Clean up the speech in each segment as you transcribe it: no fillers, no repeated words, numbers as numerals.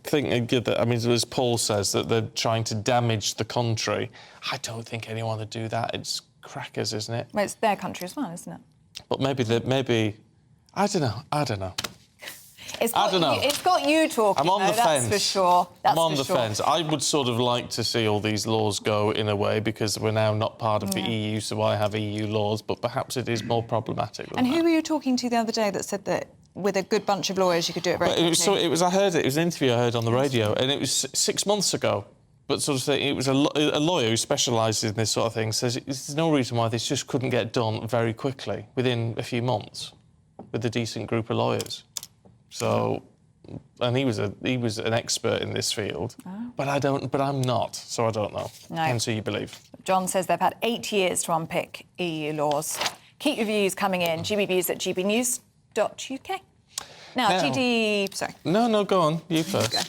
think that, I mean, as Paul says, that they're trying to damage the country. I don't think anyone would do that. It's crackers, isn't it? Well, it's their country as well, isn't it? But maybe, I don't know. I don't know. It's got you talking. I'm on the fence. That's for sure. I'm on the fence. I would sort of like to see all these laws go in a way, because we're now not part of the EU, so I have EU laws, but perhaps it is more problematic than that. Who were you talking to the other day that said that with a good bunch of lawyers you could do it very quickly? It was an interview I heard on the radio, and it was 6 months ago. But sort of saying it was a lawyer who specialises in this sort of thing, says there's no reason why this just couldn't get done very quickly, within a few months, with a decent group of lawyers. So, and he was an expert in this field, but I'm not, so I don't know. No. Depends who you believe. John says they've had 8 years to unpick EU laws. Keep your views coming in. gbviews@gbnews.uk. No, go on. You first. Okay.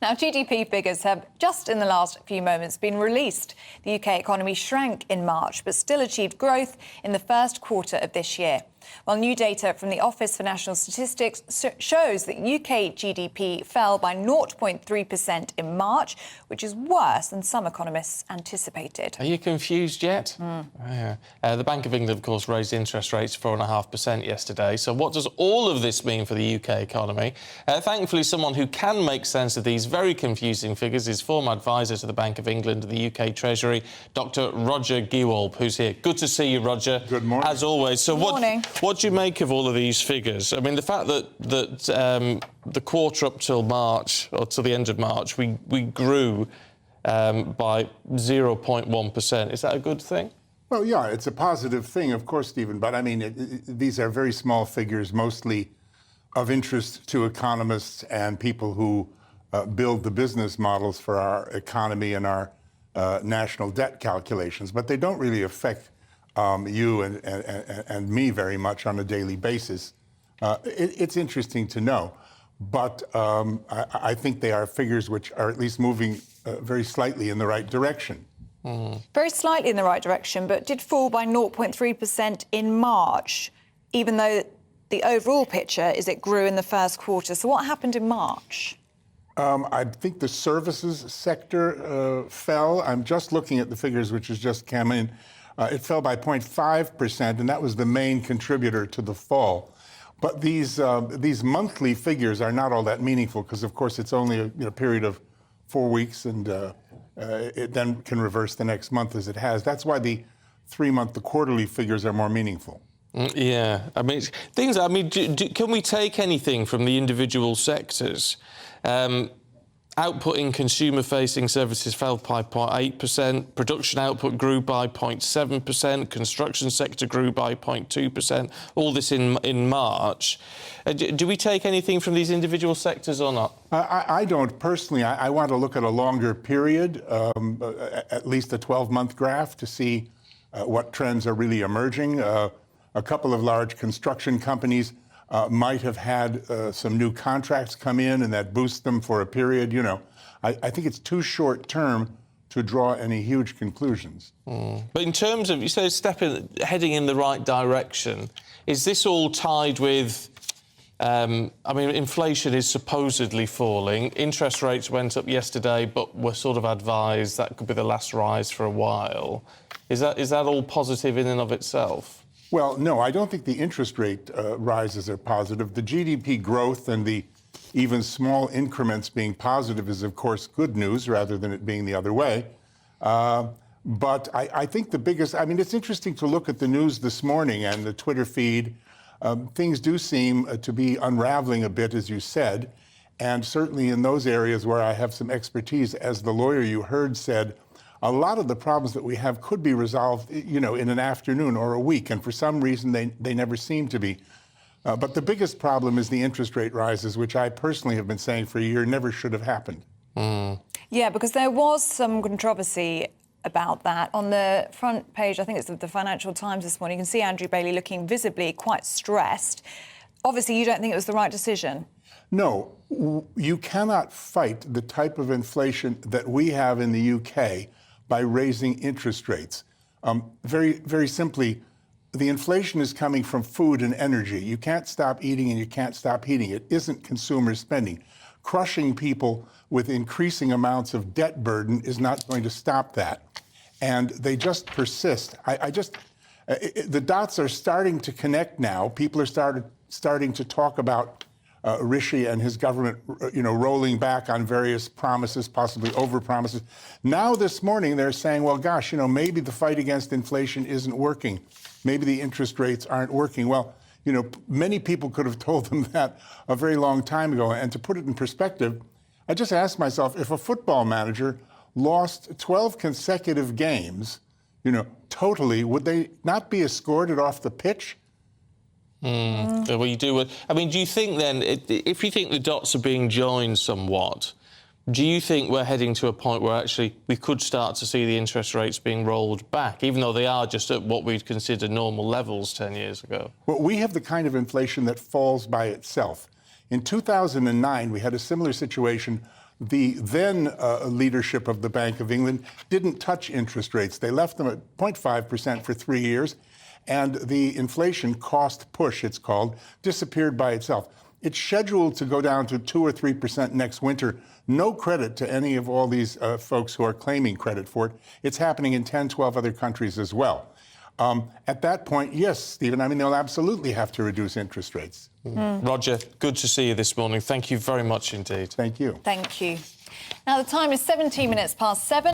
Now, GDP figures have just in the last few moments been released. The UK economy shrank in March, but still achieved growth in the first quarter of this year. While new data from the Office for National Statistics shows that UK GDP fell by 0.3% in March, which is worse than some economists anticipated. Are you confused yet? Yeah. The Bank of England, of course, raised interest rates 4.5% yesterday. So what does all of this mean for the UK economy? Thankfully, someone who can make sense of these very confusing figures is former advisor to the Bank of England and the UK Treasury, Dr. Roger Gewolb, who's here. Good to see you, Roger. Good morning. As always. So what do you make of all of these figures? I mean, the fact that the quarter up till March, or till the end of March, we grew by 0.1%. Is that a good thing? Well, yeah, it's a positive thing, of course, Stephen. But I mean, these are very small figures, mostly of interest to economists and people who build the business models for our economy and our national debt calculations. But they don't really affect you and me very much on a daily basis. It's interesting to know, but I think they are figures which are at least moving very slightly in the right direction. Very slightly in the right direction, but did fall by 0.3% in March, even though the overall picture is it grew in the first quarter. So what happened in March? I think the services sector fell. I'm just looking at the figures which has just come in. It fell by 0.5%, and that was the main contributor to the fall. But these monthly figures are not all that meaningful because, of course, it's only a period of 4 weeks, and it then can reverse the next month as it has. That's why the quarterly figures are more meaningful. Yeah, I mean, can we take anything from the individual sectors? Output in consumer-facing services fell by 0.8%, production output grew by 0.7%, construction sector grew by 0.2%, all this in March. Do we take anything from these individual sectors or not? I don't personally. I want to look at a longer period, at least a 12-month graph, to see what trends are really emerging. A couple of large construction companies might have had some new contracts come in, and that boosts them for a period. I think it's too short term to draw any huge conclusions. But in terms of, you say, heading in the right direction, is this all tied with? Inflation is supposedly falling. Interest rates went up yesterday, but were sort of advised that could be the last rise for a while. Is that all positive in and of itself? Well, no, I don't think the interest rate rises are positive. The GDP growth and the even small increments being positive is, of course, good news rather than it being the other way. But I think the biggest, it's interesting to look at the news this morning and the Twitter feed. Things do seem to be unraveling a bit, as you said, and certainly in those areas where I have some expertise, as the lawyer you heard said, a lot of the problems that we have could be resolved, in an afternoon or a week, and for some reason they never seem to be. But the biggest problem is the interest rate rises, which I personally have been saying for a year never should have happened. Yeah, because there was some controversy about that. On the front page, I think it's the Financial Times this morning, you can see Andrew Bailey looking visibly quite stressed. Obviously, you don't think it was the right decision? No, you cannot fight the type of inflation that we have in the UK by raising interest rates. Very, very simply, the inflation is coming from food and energy. You can't stop eating and you can't stop heating. It isn't consumer spending. crushing people with increasing amounts of debt burden is not going to stop that. And they just persist. The dots are starting to connect now. People are starting to talk about Rishi and his government, rolling back on various promises, possibly over-promises. Now this morning they're saying, well, gosh, maybe the fight against inflation isn't working. Maybe the interest rates aren't working. Well, many people could have told them that a very long time ago. And to put it in perspective, I just asked myself, if a football manager lost 12 consecutive games, totally, would they not be escorted off the pitch? Well, you do. I mean, do you think then, if you think the dots are being joined somewhat, do you think we're heading to a point where actually we could start to see the interest rates being rolled back, even though they are just at what we'd consider normal levels 10 years ago? Well, we have the kind of inflation that falls by itself. In 2009, we had a similar situation. The then leadership of the Bank of England didn't touch interest rates. They left them at 0.5% for 3 years. And the inflation cost push, it's called, disappeared by itself. It's scheduled to go down to 2 or 3% next winter. No credit to any of all these folks who are claiming credit for it. It's happening in 10, 12 other countries as well. At that point, yes, Stephen, they'll absolutely have to reduce interest rates. Roger, good to see you this morning. Thank you very much indeed. Thank you. Thank you. Now, the time is 17 minutes past 7.